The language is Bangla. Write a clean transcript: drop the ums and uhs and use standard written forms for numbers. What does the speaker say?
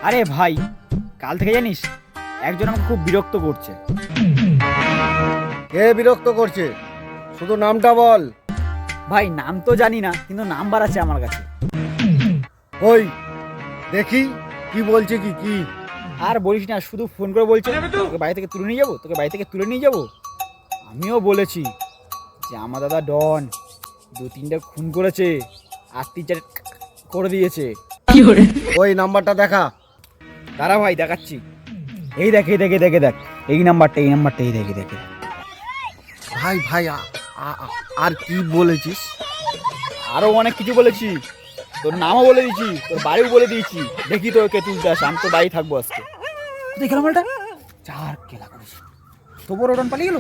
আরে ভাই, কাল থেকে জানিস একজন আমাকে খুব বিরক্ত করছে। কে বিরক্ত করছে? শুধু নামটা বল। ভাই নাম তো জানি না, কিন্তু নাম্বার আছে আমার কাছে। ওই দেখি কি বলছে কি কি আর বলিস না, শুধু ফোন করে বলছে তোকে বাড়ি থেকে তুলে নিয়ে যাবো, তোকে বাড়ি থেকে তুলে নিয়ে যাবো। আমিও বলেছি যে আমার দাদা ডন 2-3টে খুন করেছে আর 3-4 করে দিয়েছে। ওই নাম্বারটা দেখা। দাঁড়া ভাই, দেখাচ্ছি। এই দেখ, এই দেখ, এই দেখ, এই দেখ, এই নাম্বারটা, এই নাম্বারটা, এই দেখ, এই দেখ। ভাই ভাই আর কি বলেছিস? আরো অনেক কিছু বলেছি, তোর নামও বলে দিয়েছি, তোর বাড়িও বলে দিয়েছি। দেখি তো ওকে তুলতে আসে, আমি তো বাড়ি থাকবো আজকে। দেখলাম এটা চার খেলা করেছি, তো বড় ডন পালিয়ে গেল।